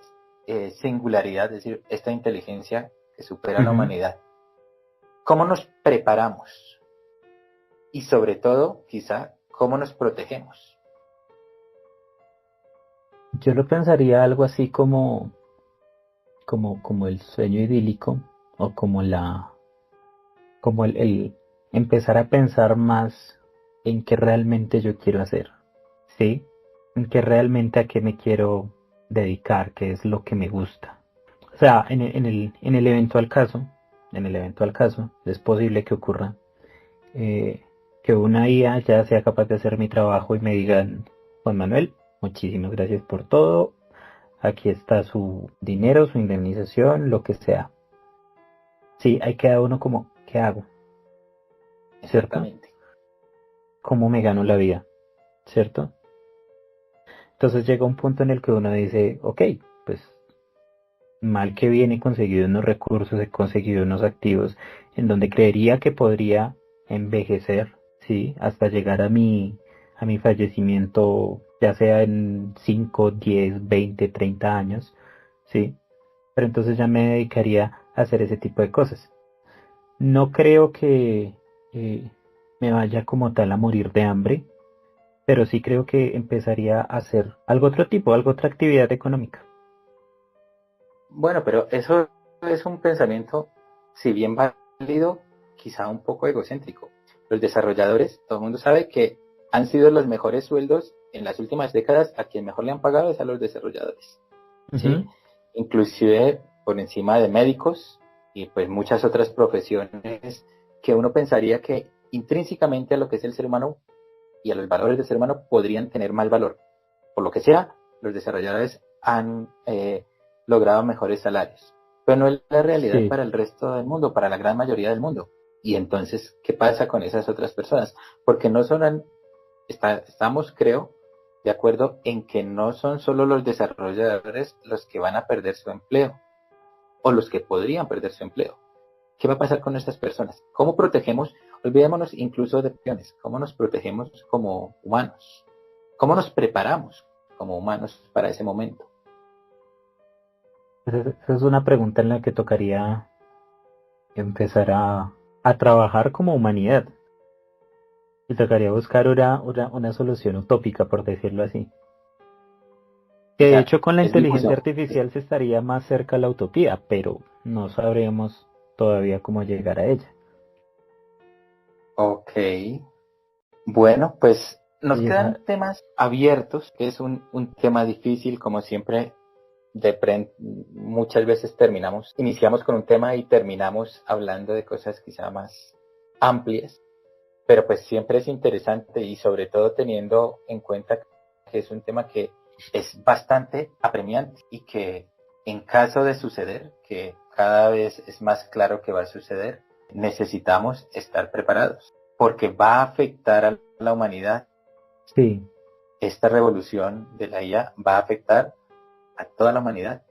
singularidad, es decir, esta inteligencia que supera a la humanidad. ¿Cómo nos preparamos? Y sobre todo, quizá, ¿cómo nos protegemos? Yo lo pensaría algo así como el sueño idílico, o como el empezar a pensar más en qué realmente yo quiero hacer, ¿sí? En qué realmente a qué me quiero dedicar, qué es lo que me gusta. O sea, en el eventual caso, es posible que ocurra que una IA ya sea capaz de hacer mi trabajo y me digan: Juan Manuel, muchísimas gracias por todo, aquí está su dinero, su indemnización, lo que sea. Sí, ahí queda uno como, ¿qué hago? ¿Cierto? Exactamente. ¿Cómo me gano la vida? ¿Cierto? Entonces llega un punto en el que uno dice, ok, pues mal que bien he conseguido unos recursos, he conseguido unos activos en donde creería que podría envejecer, ¿sí? Hasta llegar a mi fallecimiento, ya sea en 5, 10, 20, 30 años, ¿sí? Pero entonces ya me dedicaría a hacer ese tipo de cosas. No creo que eh, me vaya como tal a morir de hambre, pero sí creo que empezaría a hacer algo otro tipo, algo otra actividad económica. Bueno, pero eso es un pensamiento, si bien válido, quizá un poco egocéntrico. Los desarrolladores, todo el mundo sabe que han sido los mejores sueldos en las últimas décadas. A quien mejor le han pagado es a los desarrolladores, ¿sí? Ujú. Inclusive por encima de médicos y pues muchas otras profesiones que uno pensaría que intrínsecamente a lo que es el ser humano y a los valores del ser humano podrían tener más valor. Por lo que sea, los desarrolladores han logrado mejores salarios. Pero no es la realidad Sí, para el resto del mundo, para la gran mayoría del mundo. Y entonces, ¿qué pasa con esas otras personas? Porque no son, estamos, creo, de acuerdo en que no son solo los desarrolladores los que van a perder su empleo o los que podrían perder su empleo. ¿Qué va a pasar con estas personas? ¿Cómo protegemos? Olvidémonos incluso de opciones. ¿Cómo nos protegemos como humanos? ¿Cómo nos preparamos como humanos para ese momento? esa es una pregunta en la que tocaría empezar a trabajar como humanidad. Y tocaría buscar una solución utópica, por decirlo así. Que de Exacto. hecho con la Es inteligencia difusión. artificial se estaría más cerca a la utopía, pero no sabremos todavía cómo llegar a ella. Ok. Bueno, pues nos Y esa, quedan temas abiertos, que es un tema difícil, como siempre. Muchas veces iniciamos con un tema y terminamos hablando de cosas quizá más amplias, pero pues siempre es interesante y sobre todo teniendo en cuenta que es un tema que es bastante apremiante y que en caso de suceder, que cada vez es más claro que va a suceder, necesitamos estar preparados porque va a afectar a la humanidad. sí, Esta revolución de la IA va a afectar a toda la humanidad.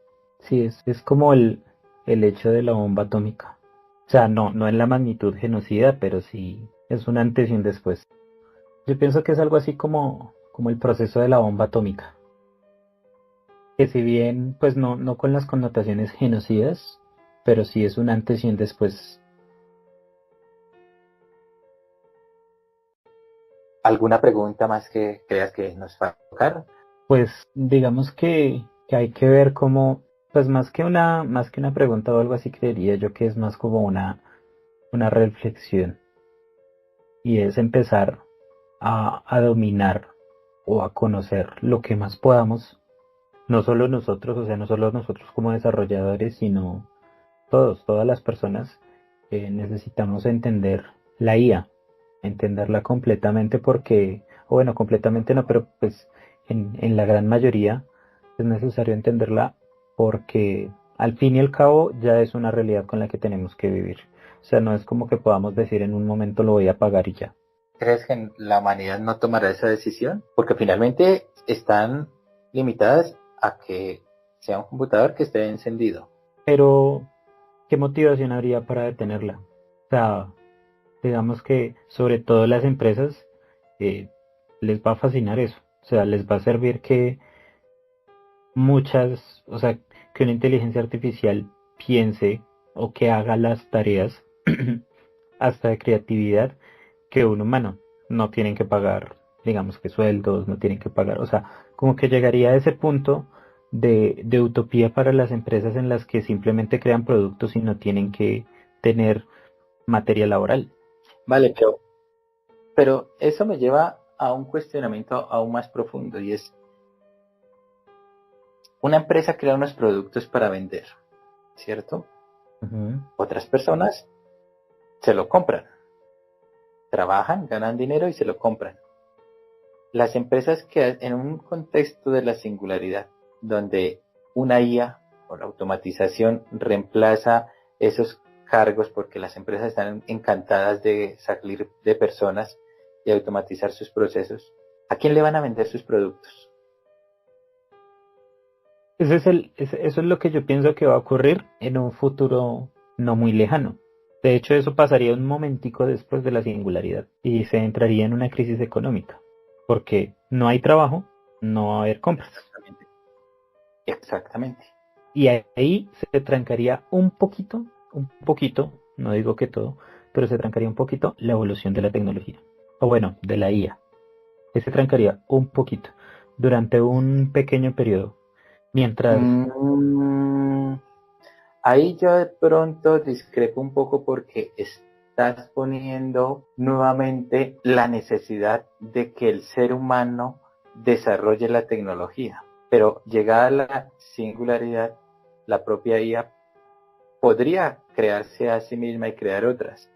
sí, es como el hecho de la bomba atómica. O sea, no en la magnitud genocida, pero sí es un antes y un después. Yo pienso que es algo así como el proceso de la bomba atómica. Que si bien, pues no con las connotaciones genocidas, pero sí es un antes y un después. ¿Alguna pregunta más que creas que nos va a tocar? Pues digamos que que hay que ver cómo, pues más que una pregunta o algo así, creería yo que es más como una reflexión, y es empezar a dominar o a conocer lo que más podamos, no solo nosotros, o sea, no solo nosotros como desarrolladores, sino todas las personas. Necesitamos entender la IA, entenderla completamente porque, o bueno, completamente no, pero pues en la gran mayoría es necesario entenderla porque al fin y al cabo ya es una realidad con la que tenemos que vivir. O sea, no es como que podamos decir en un momento lo voy a pagar y ya. ¿Crees que la humanidad no tomará esa decisión? Porque finalmente están limitadas a que sea un computador que esté encendido. Pero, ¿qué motivación habría para detenerla? O sea, digamos que sobre todo las empresas eh, les va a fascinar eso. O sea, les va a servir que o sea, que una inteligencia artificial piense o que haga las tareas hasta de creatividad que un humano. No tienen que pagar, digamos que sueldos, no tienen que pagar, o sea, como que llegaría a ese punto de utopía para las empresas en las que simplemente crean productos y no tienen que tener materia laboral. Vale, pero eso me lleva a un cuestionamiento aún más profundo y es, una empresa crea unos productos para vender, ¿cierto? Ujú. Otras personas se lo compran, trabajan, ganan dinero y se lo compran. Las empresas que en un contexto de la singularidad, donde una IA o la automatización reemplaza esos cargos porque las empresas están encantadas de salir de personas y automatizar sus procesos, ¿a quién le van a vender sus productos? Eso es lo que yo pienso que va a ocurrir en un futuro no muy lejano. De hecho, eso pasaría un momentico después de la singularidad y se entraría en una crisis económica, porque no hay trabajo, no va a haber compras. Exactamente. Exactamente. Y ahí se trancaría un poquito, no digo que todo, pero se trancaría un poquito la evolución de la tecnología. O bueno, de la IA. Que se trancaría un poquito durante un pequeño periodo. Mientras, Ahí yo de pronto discrepo un poco porque estás poniendo nuevamente la necesidad de que el ser humano desarrolle la tecnología. Pero llegada a la singularidad, la propia IA podría crearse a sí misma y crear otras.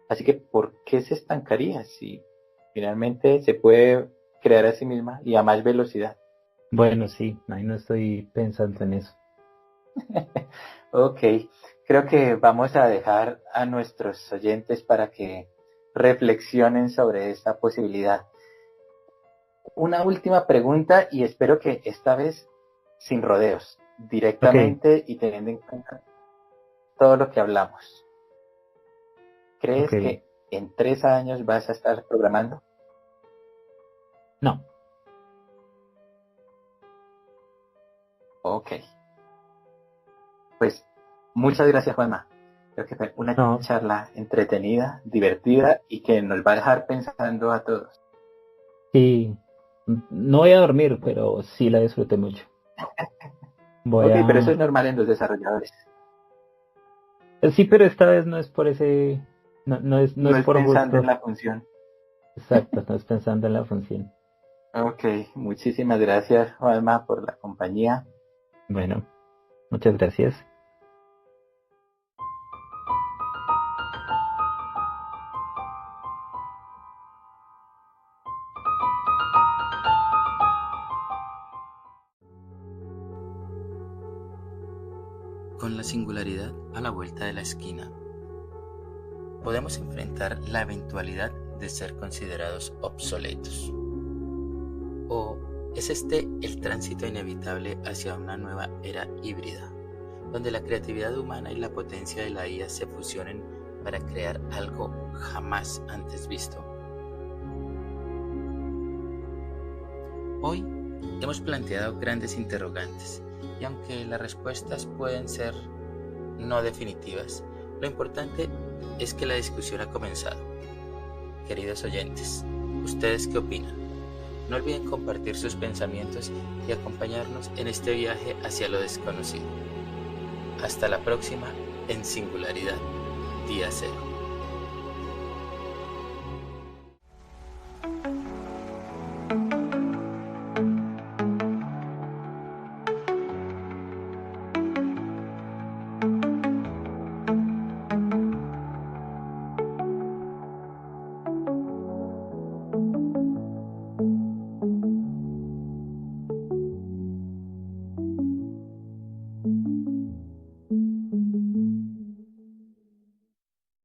Así que, ¿por qué se estancaría si finalmente se puede crear a sí misma y a más velocidad? bueno, sí, ahí no estoy pensando en eso. Ok, creo que vamos a dejar a nuestros oyentes para que reflexionen sobre esta posibilidad. Una última pregunta y espero que esta vez sin rodeos, Ok, directamente y teniendo en cuenta todo lo que hablamos. ¿Crees ok, que en 3 años vas a estar programando? no, Ok, pues muchas gracias, Juanma. Creo que fue una no, charla entretenida, divertida y que nos va a dejar pensando a todos. sí, no voy a dormir, pero sí la disfruté mucho. Voy Ok, pero eso es a, normal en los desarrolladores. sí, pero esta vez no es por no No es es por pensando en gusto, la función. exacto, no es pensando en la función. Ok, muchísimas gracias, Juanma, por la compañía. Bueno, muchas gracias. Con la singularidad a la vuelta de la esquina, podemos enfrentar la eventualidad de ser considerados obsoletos. ¿O es este el tránsito inevitable hacia una nueva era híbrida, donde la creatividad humana y la potencia de la IA se fusionen para crear algo jamás antes visto? Hoy hemos planteado grandes interrogantes y aunque las respuestas pueden ser no definitivas, lo importante es que la discusión ha comenzado. Queridos oyentes, ¿ustedes qué opinan? No olviden compartir sus pensamientos y acompañarnos en este viaje hacia lo desconocido. Hasta la próxima en Singularidad, día 0.